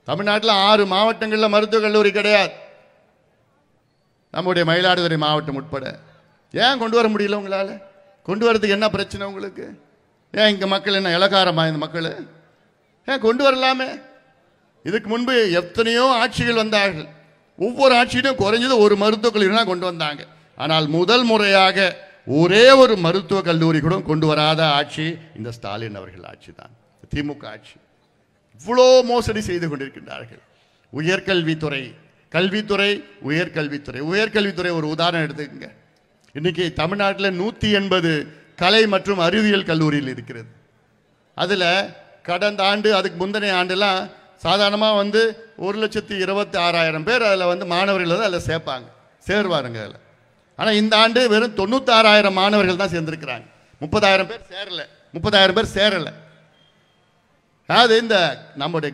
தமிழ்நாட்டில் 6 மாவட்டங்களில் மருத்துவக் கல்லூரி கிடையாது, நம்முடைய மயிலாடுதுறை மாவட்டம் உட்பட. ஏன் கொண்டு வர முடியல உங்களால்? கொண்டு வரதுக்கு என்ன பிரச்சனை உங்களுக்கு? ஏன் இங்கே மக்கள் என்ன இலக்காரமா? இந்த மக்கள் ஏன் கொண்டு வரலாமே? இதுக்கு முன்பு எத்தனையோ ஆட்சிகள் வந்தார்கள். ஒவ்வொரு ஆட்சியிலும் குறைஞ்சது ஒரு மருத்துவக் கல்லூரி கொண்டு வந்தாங்க. ஆனால் முதல் முறையாக ஒரே ஒரு மருத்துவக் கல்லூரி கூட கொண்டு வராத ஆட்சி இந்த ஸ்டாலின் அவர்கள் ஆட்சி தான், திமுக ஆட்சி. இவ்வளோ மோசடி செய்து கொண்டிருக்கின்றார்கள். உயர்கல்வித்துறை, கல்வித்துறை, உயர்கல்வித்துறை. உயர்கல்வித்துறை ஒரு உதாரணம் எடுத்துக்கங்க. இன்னைக்கு தமிழ்நாட்டில் 180 கலை மற்றும் அறிவியல் கல்லூரியில் இருக்கிறது. அதில் கடந்த ஆண்டு, அதுக்கு முந்தைய ஆண்டுலாம் சாதாரணமாக 1,26,000 பேர் அதில் மாணவர்கள் அதில் சேருவாருங்க அதில். ஆனால் இந்த ஆண்டு வெறும் 96,000 மாணவர்கள் தான் சேர்ந்திருக்கிறாங்க. 30,000 பேர் சேரல, 30,000 பேர் சேரல. அதாவது இந்த நம்முடைய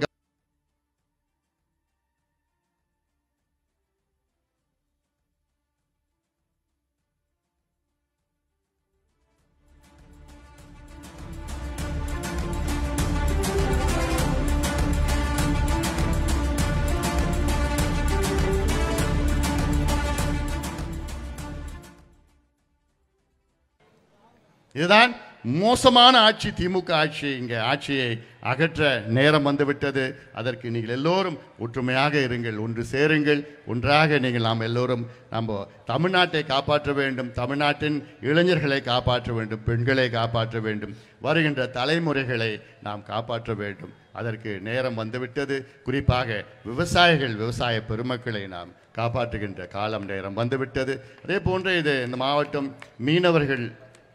இதுதான் மோசமான ஆட்சி, திமுக ஆட்சி. இங்கே ஆட்சியை அகற்ற நேரம் வந்துவிட்டது. அதற்கு நீங்கள் எல்லோரும் ஒற்றுமையாக இருங்கள், ஒன்று சேருங்கள். ஒன்றாக நாம் எல்லோரும் நம்ம தமிழ்நாட்டை காப்பாற்ற வேண்டும், தமிழ்நாட்டின் இளைஞர்களை காப்பாற்ற வேண்டும், பெண்களை காப்பாற்ற வேண்டும், வருகின்ற தலைமுறைகளை நாம் காப்பாற்ற வேண்டும். அதற்கு நேரம் வந்துவிட்டது. குறிப்பாக விவசாயிகள், விவசாய பெருமக்களை நாம் காப்பாற்றுகின்ற காலம், நேரம் வந்துவிட்டது. அதே போன்று இந்த மாவட்டம் மீனவர்கள்,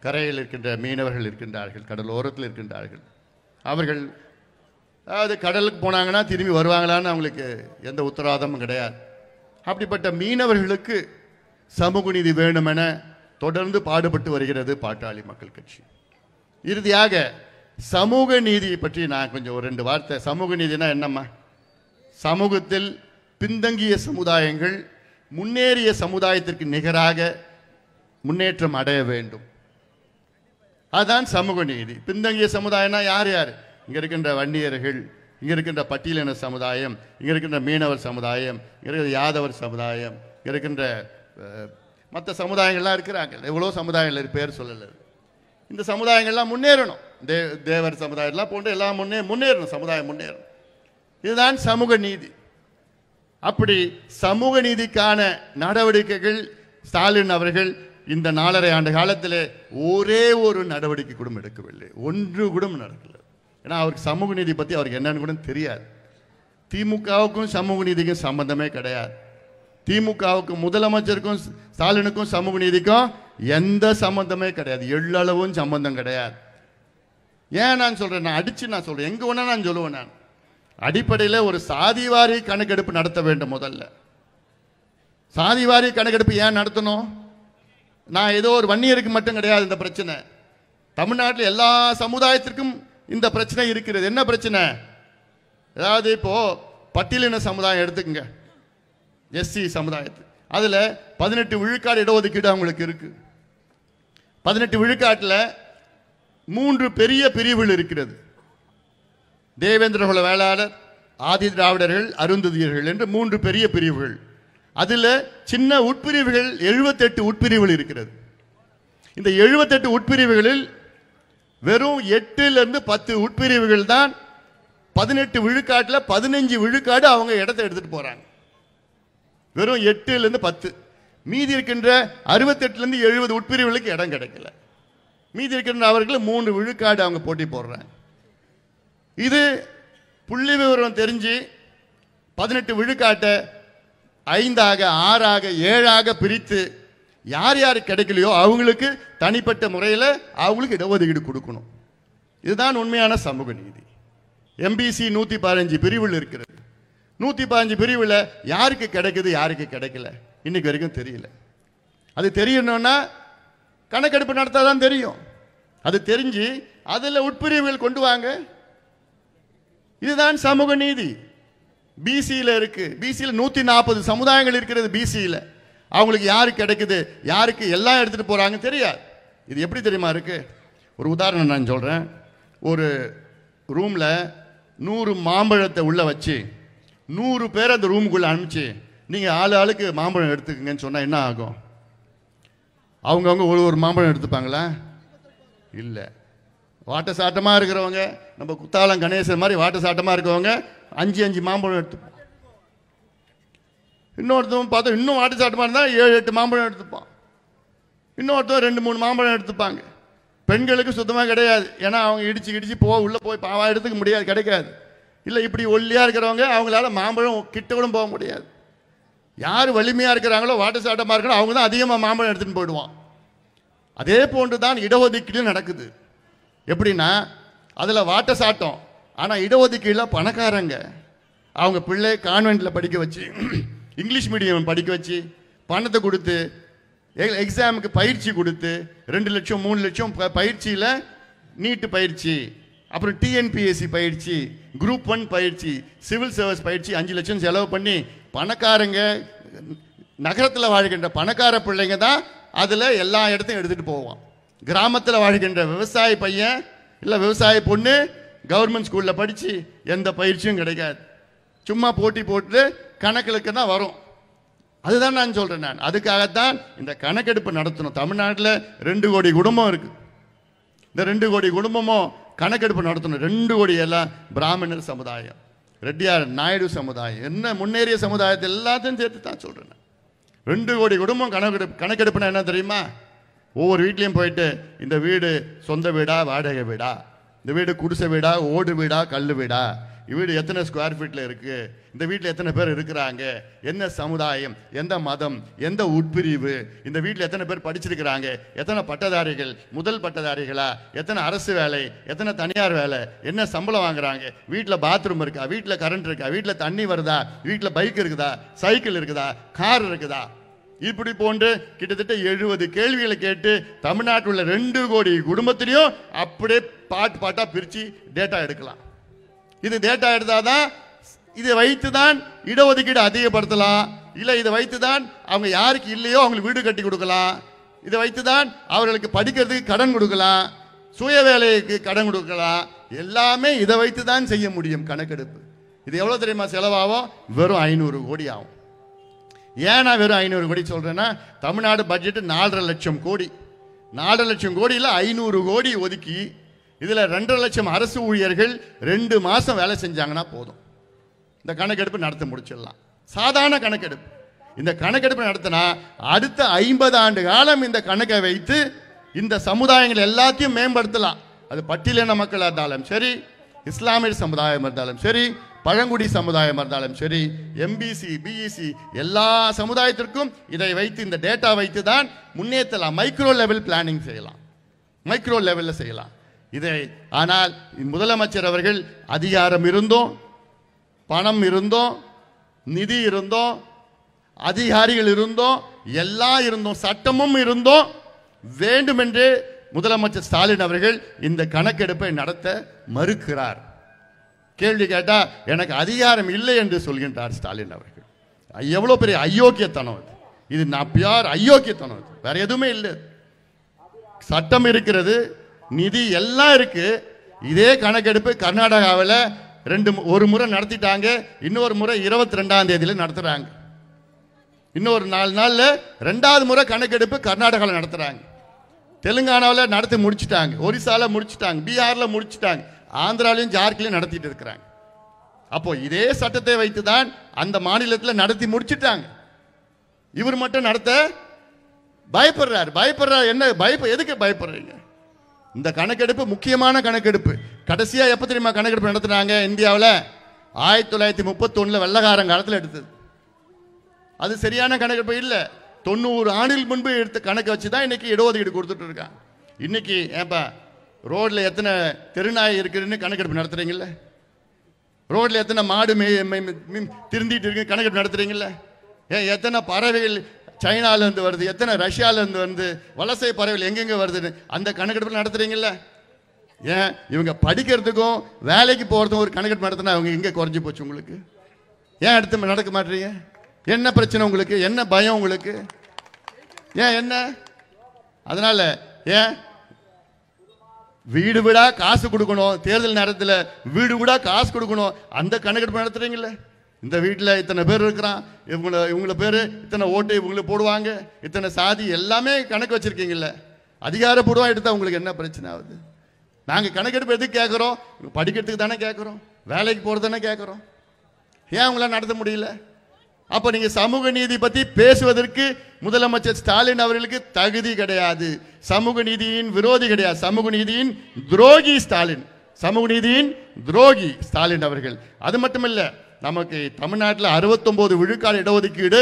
கரையில் இருக்கின்ற மீனவர்கள் இருக்கின்றார்கள், கடலோரத்தில் இருக்கின்றார்கள். அவர்கள் அதாவது கடலுக்கு போனாங்கன்னா திரும்பி வருவாங்களான்னு அவங்களுக்கு எந்த உத்தரவாதமும் கிடையாது. அப்படிப்பட்ட மீனவர்களுக்கு சமூக நீதி வேண்டுமென தொடர்ந்து பாடுபட்டு வருகிறது பாட்டாளி மக்கள் கட்சி. இறுதியாக சமூக நீதியை பற்றி நான் கொஞ்சம் ஒரு 2 வார்த்தை. சமூக நீதினா என்னம்மா? சமூகத்தில் பின்தங்கிய சமுதாயங்கள் முன்னேறிய சமுதாயத்திற்கு நிகராக முன்னேற்றம் அடைய வேண்டும். அதுதான் சமூக நீதி. பின்தங்கிய சமுதாயம்னா யார் யார்? இங்கே இருக்கின்ற வன்னியர்கள், இங்கே இருக்கின்ற பட்டியலின சமுதாயம், இங்கே இருக்கின்ற மீனவர் சமுதாயம், இங்கே இருக்கிற யாதவர் சமுதாயம், இங்கே இருக்கின்ற மற்ற சமுதாயங்கள்லாம் இருக்கிறாங்க. எவ்வளோ சமுதாயங்கள் பேர் சொல்லலை. இந்த சமுதாயங்கள்லாம் முன்னேறணும். தேவர் சமுதாயம்லாம் போன்ற எல்லாம் முன்னேறணும், சமுதாயம் முன்னேறணும். இதுதான் சமூக நீதி. அப்படி சமூக நீதிக்கான நடவடிக்கைகள் ஸ்டாலின் அவர்கள் இந்த 4.5 ஆண்டு காலத்தில் ஒரே ஒரு நடவடிக்கை கூட எடுக்கவில்லை, ஒன்று கூட நடக்கல. ஏன்னா அவருக்கு சமூக நீதி பற்றி அவருக்கு என்னன்னு கூட தெரியாது. திமுகவுக்கும் சமூக நீதிக்கும் சம்பந்தமே கிடையாது. திமுகவுக்கும் முதலமைச்சருக்கும் ஸ்டாலினுக்கும் சமூக நீதிக்கும் எந்த சம்பந்தமே கிடையாது, எள்ளளவும் சம்பந்தம் கிடையாது. ஏன் நான் சொல்றேன், நான் சொல்றேன், எங்க வேணா நான் சொல்லுவேன். நான் அடிப்படையில் ஒரு சாதிவாரி கணக்கெடுப்பு நடத்த வேண்டும். முதல்ல சாதிவாரி கணக்கெடுப்பு ஏன் நடத்தணும்? நான் ஏதோ ஒரு வன்னியருக்கு மட்டும் கிடையாது இந்த பிரச்சனை. தமிழ்நாட்டில் எல்லா சமுதாயத்திற்கும் இந்த பிரச்சனை இருக்கிறது. என்ன பிரச்சனை? அதாவது இப்போ பட்டியலின சமுதாயம் எடுத்துக்கங்க, எஸ்சி சமுதாயத்து, அதுல 18 விழுக்காடு இடஒதுக்கீடு அவங்களுக்கு இருக்கு. 18 விழுக்காட்டில் 3 பெரிய பிரிவுகள் இருக்கிறது. தேவேந்திர குல வேளாளர், ஆதி திராவிடர்கள், அருந்ததியர்கள் என்று 3 பெரிய பிரிவுகள். அதில் சின்ன உட்பிரிவுகள் 78 உட்பிரிவுகள் இருக்கிறது. இந்த 78 உட்பிரிவுகளில் வெறும் 8லிருந்து 10 உட்பிரிவுகள் தான் 18 விழுக்காட்டில் 15 விழுக்காடு அவங்க இடத்தை எடுத்துட்டு போறாங்க. வெறும் 8லிருந்து 10. மீதி இருக்கின்ற 68லிருந்து 70 உட்பிரிவுகளுக்கு இடம் கிடைக்கல. மீதி இருக்கின்ற அவர்கள் 3 விழுக்காடு அவங்க போட்டி போடுறாங்க. இது புள்ளி விவரம் தெரிஞ்சு 18 விழுக்காட்டை 5ஆக 6ஆக 7ஆக பிரித்து யார் யார் கிடைக்கலையோ அவங்களுக்கு தனிப்பட்ட முறையில் அவங்களுக்கு இடஒதுக்கீடு கொடுக்கணும். இதுதான் உண்மையான சமூக நீதி. எம்பிசி 115 பிரிவுகள் இருக்கிறது. 115 பிரிவில் யாருக்கு கிடைக்குது யாருக்கு கிடைக்கல இன்னைக்கு வரைக்கும் தெரியல. அது தெரியணும்னா கணக்கெடுப்பு நடத்தாதான் தெரியும். அது தெரிஞ்சு அதில் உட்பிரிவுகள் கொண்டு வாங்க. இதுதான் சமூக நீதி. பிசியில் இருக்கு. பிசியில் 140 சமுதாயங்கள் இருக்கிறது. பிசியில் அவங்களுக்கு யாருக்கு கிடைக்குது யாருக்கு எல்லாம் எடுத்துட்டு போறாங்க தெரியாது. இது எப்படி தெரியுமா இருக்கு? ஒரு உதாரணம் நான் சொல்றேன். ஒரு ரூம்ல 100 மாம்பழத்தை உள்ள வச்சு 100 பேர் அந்த ரூமுக்குள்ள அனுப்பிச்சு நீங்க ஆளுக்கு மாம்பழம் எடுத்துக்கங்கன்னு சொன்னா என்ன ஆகும்? அவங்கவுங்க ஒரு மாம்பழம் எடுத்துப்பாங்களா? இல்லை. வாட்ட சாட்டமாக இருக்கிறவங்க, நம்ம குத்தாலம் கணேசன் மாதிரி வாட்ட சாட்டமாக இருக்கிறவங்க 5 மாம்பழம் எடுத்துப்போம். இன்னொருத்தவங்க பார்த்தா இன்னும் வாட்ட சாட்டமாக இருந்தால் 7-8 மாம்பழம் எடுத்துப்பான். இன்னொருத்தவங்க 2-3 மாம்பழம் எடுத்துப்பாங்க. பெண்களுக்கு சுத்தமாக கிடையாது. ஏன்னா அவங்க இடிச்சு உள்ளே போய் பாவா எடுத்துக்க முடியாது, கிடைக்காது. இல்லை இப்படி ஒல்லியாக இருக்கிறவங்க அவங்களால மாம்பழம் கிட்ட கூட போக முடியாது. யார் வலிமையாக இருக்கிறாங்களோ வாட்ட சாட்டமாக இருக்கணும் அவங்க தான் அதிகமாக மாம்பழம் எடுத்துகிட்டு போயிடுவான். அதே போன்று தான் இடஒதுக்கீடு நடக்குது. எப்படின்னா அதில் வாட்ட சாட்டம், ஆனால் இடஒதுக்கீடில் பணக்காரங்க அவங்க பிள்ளை கான்வென்ட்டில் படிக்க வச்சு இங்கிலீஷ் மீடியம் படிக்க வச்சு பணத்தை கொடுத்து எக்ஸாமுக்கு பயிற்சி கொடுத்து 2 லட்சம் 3 லட்சம் பயிற்சியில் நீட்டு பயிற்சி, அப்புறம் டிஎன்பிஎஸ்சி பயிற்சி, குரூப் 1 பயிற்சி, சிவில் சர்வீஸ் பயிற்சி 5 லட்சம் செலவு பண்ணி பணக்காரங்க நகரத்தில் வாழ்கின்ற பணக்கார பிள்ளைங்க தான் அதில் எல்லா இடத்தையும் எடுத்துகிட்டு போவான். கிராமத்தில் வாழ்கின்ற விவசாய பையன் இல்லை விவசாய பொண்ணு கவர்மெண்ட் ஸ்கூலில் படித்து எந்த பயிற்சியும் கிடைக்காது. சும்மா போட்டி போட்டு கணக்கிலுக்கு தான் வரும். அதுதான் நான் சொல்கிறேன். நான் அதுக்காகத்தான் இந்த கணக்கெடுப்பு நடத்தணும். தமிழ்நாட்டில் 2 கோடி குடும்பம் இருக்குது. இந்த 2 கோடி குடும்பமும் கணக்கெடுப்பு நடத்தணும். 2 கோடி எல்லாம் பிராமணர் சமுதாயம், ரெட்டியார் நாயுடு சமுதாயம், என்ன முன்னேறிய சமுதாயத்தை எல்லாத்தையும் சேர்த்து தான் சொல்கிறேன். 2 கோடி குடும்பம் கணக்கெடுப்புனா என்ன தெரியுமா? ஒவ்வொரு வீட்லேயும் போயிட்டு இந்த வீடு சொந்த வீடா வாடகை வீடா, இந்த வீடு குடிசை வீடா ஓடு வீடா கல் வீடா, வீடு எத்தனை ஸ்கொயர் ஃபீட்டில் இருக்குது, இந்த வீட்டில் எத்தனை பேர் இருக்கிறாங்க, என்ன சமுதாயம், எந்த மதம், எந்த உட்பிரிவு, இந்த வீட்டில் எத்தனை பேர் படிச்சிருக்கிறாங்க, எத்தனை பட்டதாரிகள், முதல் பட்டதாரிகளா, எத்தனை அரசு வேலை, எத்தனை தனியார் வேலை, என்ன சம்பளம் வாங்குறாங்க, வீட்டில் பாத்ரூம் இருக்கா, வீட்டில் கரண்ட் இருக்கா, வீட்டில் தண்ணி வருதா, வீட்டில் பைக் இருக்குதா, சைக்கிள் இருக்குதா, கார் இருக்குதா, இப்படி போன்று கிட்டத்தட்ட 70 கேள்விகளை கேட்டு தமிழ்நாட்டில் உள்ள 2 கோடி குடும்பத்திலையும் அப்படியே பாட்டா பிரித்து டேட்டா எடுக்கலாம். இது டேட்டா எடுத்தாதான் இதை வைத்து தான் இடஒதுக்கீடு அதிகப்படுத்தலாம். இல்லை இதை வைத்து தான் அவங்க யாருக்கு இல்லையோ அவங்களுக்கு வீடு கட்டி கொடுக்கலாம். இதை வைத்து தான் அவர்களுக்கு படிக்கிறதுக்கு கடன் கொடுக்கலாம், சுய வேலைக்கு கடன் கொடுக்கலாம். எல்லாமே இதை வைத்து தான் செய்ய முடியும் கணக்கெடுப்பு. இது எவ்வளோ தெரியுமா செலவாகும்? வெறும் 500 கோடி ஆகும். ஏன் நான் வெறும் 500 கோடி சொல்கிறேன்னா, தமிழ்நாடு பட்ஜெட்டு 4.5 லட்சம் கோடி. 4.5 லட்சம் கோடியில் 500 கோடி ஒதுக்கி இதில் 2.5 லட்சம் அரசு ஊழியர்கள் 2 மாதம் வேலை செஞ்சாங்கன்னா போதும், இந்த கணக்கெடுப்பு நடத்த முடிச்சிடலாம். சாதாரண கணக்கெடுப்பு. இந்த கணக்கெடுப்பு நடத்தினா அடுத்த 50 ஆண்டு காலம் இந்த கணக்கை வைத்து இந்த சமுதாயங்கள் எல்லாத்தையும் மேம்படுத்தலாம். அது பட்டியலின மக்களாக இருந்தாலும் சரி, இஸ்லாமிய சமுதாயம் இருந்தாலும் சரி, பழங்குடி சமுதாயம் இருந்தாலும் சரி, எம்பிசி பிஇசி எல்லா சமுதாயத்திற்கும் இதை வைத்து இந்த டேட்டா வைத்து தான் முன்னேற்றலாம். மைக்ரோ லெவல் பிளானிங் செய்யலாம், மைக்ரோ லெவலில் செய்யலாம் இதை. ஆனால் முதலமைச்சர் அவர்கள் அதிகாரம் இருந்தோம், பணம் இருந்தோம், நிதி இருந்தோம், அதிகாரிகள் இருந்தோம், எல்லாம் இருந்தோம், சட்டமும் இருந்தோம், வேண்டுமென்று முதலமைச்சர் ஸ்டாலின் அவர்கள் இந்த கணக்கெடுப்பை நடத்த மறுக்கிறார். கேள்வி கேட்டா எனக்கு அதிகாரம் இல்லை என்று சொல்கின்றார் ஸ்டாலின் அவர்கள். எவ்வளவு பெரிய அயோக்கியத்தனம் இது! இது நான் பியார் அயோக்கியத்தனம். இது வேற எதுவுமே இல்லை. சட்டம் இருக்கிறது, நிதி எல்லாம் இருக்கு. இதே கணக்கெடுப்பு கர்நாடகாவில் ஒரு முறை நடத்திட்டாங்க, இன்னொரு முறை 22ஆம் தேதியில் நடத்துறாங்க. இன்னொரு 4 நாள்ல 2வது முறை கணக்கெடுப்பு கர்நாடகாவில் நடத்துறாங்க. தெலுங்கானாவில் நடத்தி முடிச்சுட்டாங்க, ஒரிசால முடிச்சுட்டாங்க, பீகார்ல முடிச்சுட்டாங்க, ஆந்திராலையும் ஜார்க்கண்ட்லையும் நடத்திட்டு இருக்கிறாங்க. அப்போ இதே சட்டத்தை வைத்துதான் அந்த மாநிலத்தில் நடத்தி முடிச்சுட்டாங்க. இவர் மட்டும் நடத்த பயப்படுறார். என்ன எதுக்கு பயப்படுறீங்க? இந்த கணக்கெடுப்பு முக்கியமான கணக்கெடுப்பு. கடைசியா எப்ப தெரியுமா கணக்கெடுப்பு நடத்துனாங்க இந்தியாவில்? 1931 வெள்ளக்காரன் காலத்தில் எடுத்தது. அது சரியான கணக்கெடுப்பு இல்லை. 90 ஆண்டுகள் முன்பு எடுத்த கணக்கு வச்சுதான் இன்னைக்கு இடஒதுக்கீடு கொடுத்துட்டு இருக்காங்க. இன்னைக்கு ஏப்பா ரோட்ல எத்தனை தெருநாய் இருக்குன்னு கணக்கெடுப்பு நடத்துறீங்கல்ல? ரோட்ல எத்தனை மாடு திருந்திட்டு இருக்கு கணக்கெடுப்பு நடத்துறீங்கல்ல? ஏன் எத்தனை பறவைகள் சைனால இருந்து வருது, எத்தனை ரஷ்யால இருந்து வந்து வலசை பறவைகள் எங்கெங்க வருதுன்னு அந்த கணக்கெடுப்பு நடத்துறீங்கல்ல? ஏன் இவங்க படிக்கிறதுக்கும் வேலைக்கு போறதுக்கும் ஒரு கணக்கெடுப்பு நடத்தினா அவங்க எங்க குறைஞ்சி போச்சு உங்களுக்கு? ஏன் அடுத்து நடக்க மாட்டீங்க? என்ன பிரச்சனை உங்களுக்கு? என்ன பயம் உங்களுக்கு? ஏன் என்ன? அதனால ஏன் வீடு வீடா காசு கொடுக்கணும், தேர்தல் நேரத்தில் வீடு வீடா காசு கொடுக்கணும், அந்த கணக்கெடுப்பு நடத்துறீங்கல்ல? இந்த வீட்டில் இத்தனை பேர் இருக்கிறான், இவங்கள பேர் இத்தனை ஓட்டு இவங்களுக்கு போடுவாங்க, இத்தனை சாதி எல்லாமே கணக்கு வச்சிருக்கீங்கல்ல? அதிகாரப்பூர்வம் எடுத்தா உங்களுக்கு என்ன பிரச்சனை ஆகுது? நாங்கள் கணக்கெடுப்பு எதுக்கு கேட்குறோம்? படிக்கிறதுக்கு தானே கேட்குறோம், வேலைக்கு போகிறது தானே கேட்குறோம். ஏன் அவங்களால நடத்த முடியல? அப்ப நீங்க சமூக நீதி பத்தி பேசுவதற்கு முதலமைச்சர் ஸ்டாலின் அவர்களுக்கு தகுதி கிடையாது. சமூக நீதியின் விரோதி கிடையாது, சமூக நீதியின் துரோகி ஸ்டாலின், சமூக நீதியின் துரோகி ஸ்டாலின் அவர்கள். அது மட்டுமல்ல, நமக்கு தமிழ்நாட்டில் 69 விழுக்காடு இடஒதுக்கீடு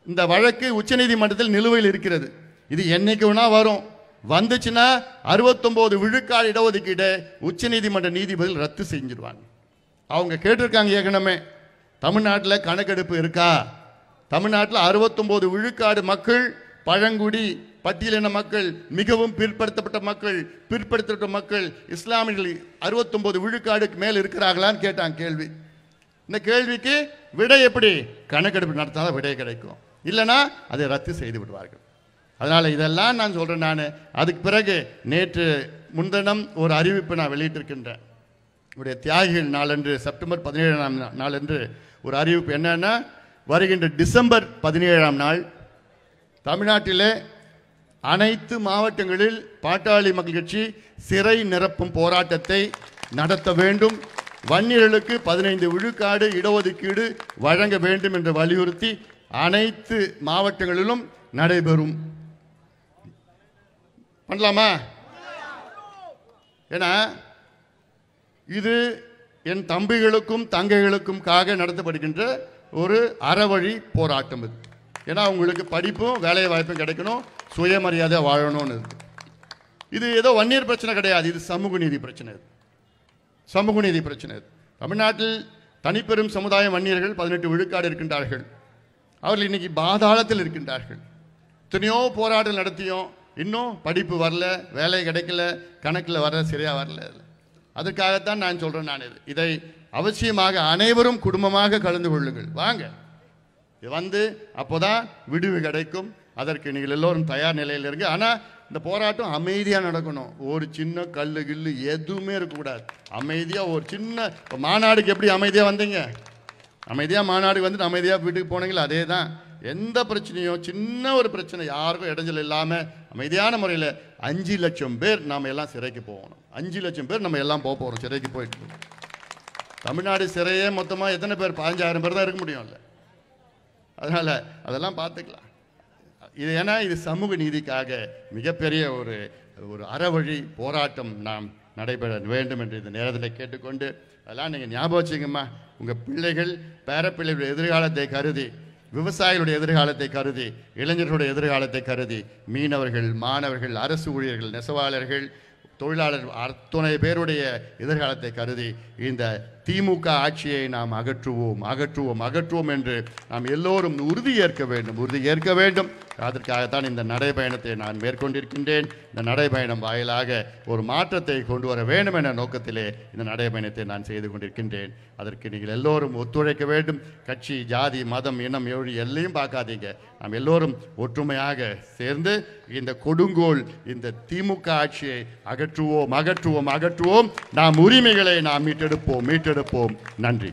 இந்த வழக்கு உச்சநீதிமன்றத்தில் நிலுவையில் இருக்கிறது. இது என்னைக்கு வேணா வரும். வந்துச்சுன்னா 69 விழுக்காடு இடஒதுக்கீடு உச்சநீதிமன்ற நீதிபதிகள் ரத்து செஞ்சிருவாங்க. அவங்க கேட்டிருக்காங்க ஏற்கனவே, தமிழ்நாட்டில் கணக்கெடுப்பு இருக்கா? தமிழ்நாட்டில் 69 விழுக்காடு மக்கள் பழங்குடி, பட்டியலின மக்கள், மிகவும் பிற்படுத்தப்பட்ட மக்கள், பிற்படுத்தப்பட்ட மக்கள், இஸ்லாமியர்கள் 69 விழுக்காடுக்கு மேல் இருக்கிறார்களான்னு கேட்டாங்க கேள்வி. இந்த கேள்விக்கு விடை எப்படி? கணக்கெடுப்பு நடத்தாதான் விடை கிடைக்கும், இல்லைன்னா அதை ரத்து செய்து விடுவார்கள். அதனால இதெல்லாம் நான் சொல்றேன். நான் அதுக்கு பிறகு நேற்று முன்தினம் ஒரு அறிவிப்பை நான் வெளியிட்டிருக்கின்றேன். உடைய தியாகிகள் நாளன்று, செப்டம்பர் 17ஆம் நாளன்று ஒரு அறிவிப்பு என்னன்னா, வருகின்ற டிசம்பர் 17ஆம் நாள் தமிழ்நாட்டிலே அனைத்து மாவட்டங்களில் பாட்டாளி மக்கள் கட்சி சிறை நிரப்பும் போராட்டத்தை நடத்த வேண்டும், வன்னியர்களுக்கு 15 விழுக்காடு இடஒதுக்கீடு வழங்க வேண்டும் என்று வலியுறுத்தி அனைத்து மாவட்டங்களிலும் நடைபெறும். பண்ணலாமா? ஏன்னா இது என் தம்பிகளுக்கும் தங்கைகளுக்கும்காக நடத்தப்படுகின்ற ஒரு அறவழி போராட்டம். இது ஏன்னா உங்களுக்கு படிப்பும் வேலை வாய்ப்பும் கிடைக்கணும், சுயமரியாதை வாழணும்னு. இது ஏதோ வன்னியர் பிரச்சனை கிடையாது, இது சமூக நீதி பிரச்சனை. சமூக நீதி பிரச்சனை. தமிழ்நாட்டில் தனிப்பெரும் சமுதாயம் வன்னியர்கள் 18 விழுக்காடு இருக்கின்றார்கள். அவர்கள் இன்னைக்கு பாதாளத்தில் இருக்கின்றார்கள். எத்தனையோ போராட்டம் நடத்தியும் இன்னும் படிப்பு வரல, வேலை கிடைக்கல, கணக்கில் வர சரியா வரல. அதற்காகத்தான் நான் சொல்றேன். நான் இதை அவசியமாக அனைவரும் குடும்பமாக கலந்து கொள்ளுங்கள், வாங்க வந்து அப்போதான் விடுவு கிடைக்கும். அதற்கு நீங்கள் எல்லோரும் தயார் நிலையில் இருக்கு. ஆனா இந்த போராட்டம் அமைதியா நடக்கணும். ஒரு சின்ன கல்லு கில்லு எதுவுமே இருக்கக்கூடாது. அமைதியா ஒரு சின்ன மாநாடுக்கு எப்படி அமைதியா வந்தீங்க, அமைதியா மாநாடுக்கு வந்துட்டு அமைதியா வீட்டுக்கு போனீங்களா? அதே தான். எந்த பிரச்சனையும் சின்ன ஒரு பிரச்சனை யாருக்கும் இடைஞ்சல் இல்லாம அமைதியான முறையில் 5 லட்சம் பேர் நாம எல்லாம் சிறைக்கு போகணும். 5 லட்சம் பேர் நம்ம எல்லாம் போக போறோம் சிறைக்கு. போயிட்டு தமிழ்நாடு சிறையே மொத்தமா எத்தனை பேர்? 15,000 பேர் தான் இருக்க முடியும்ல. அதனால அதெல்லாம் பார்த்துக்கலாம். இது ஏன்னா இது சமூக நீதிக்காக மிகப்பெரிய ஒரு அறவழி போராட்டம் நாம் நடைபெற வேண்டும் என்று இந்த நேரத்தில் கேட்டுக்கொண்டு, அதெல்லாம் நீங்கள் ஞாபகம் வச்சுங்கம்மா. உங்கள் பிள்ளைகள் பேரப்பிள்ளைகளுடைய எதிர்காலத்தை கருதி, விவசாயிகளுடைய எதிர்காலத்தை கருதி, இளைஞர்களுடைய எதிர்காலத்தை கருதி, மீனவர்கள், மாணவர்கள், அரசு ஊழியர்கள், நெசவாளர்கள், தொழிலாளர்கள் அத்துணை பேருடைய எதிர்காலத்தை கருதி இந்த திமுக ஆட்சியை நாம் அகற்றுவோம் அகற்றுவோம் அகற்றுவோம் என்று நாம் எல்லோரும் உறுதியேற்க வேண்டும். அதற்காகத்தான் இந்த நடைபயணத்தை நான் மேற்கொண்டிருக்கின்றேன். இந்த நடைபயணம் வாயிலாக ஒரு மாற்றத்தை கொண்டு வர வேண்டும் என்ற நோக்கத்திலே இந்த நடைபயணத்தை நான் செய்து கொண்டிருக்கின்றேன். அதற்கு நீங்கள் எல்லோரும் ஒத்துழைக்க வேண்டும். கட்சி, ஜாதி, மதம், இனம், மொழி எல்லையும் பார்க்காதீங்க. நாம் எல்லோரும் ஒற்றுமையாக சேர்ந்து இந்த கொடுங்கோல் இந்த திமுக ஆட்சியை அகற்றுவோம் அகற்றுவோம் அகற்றுவோம். நாம் உரிமைகளை நாம் மீட்டெடுப்போம். நன்றி.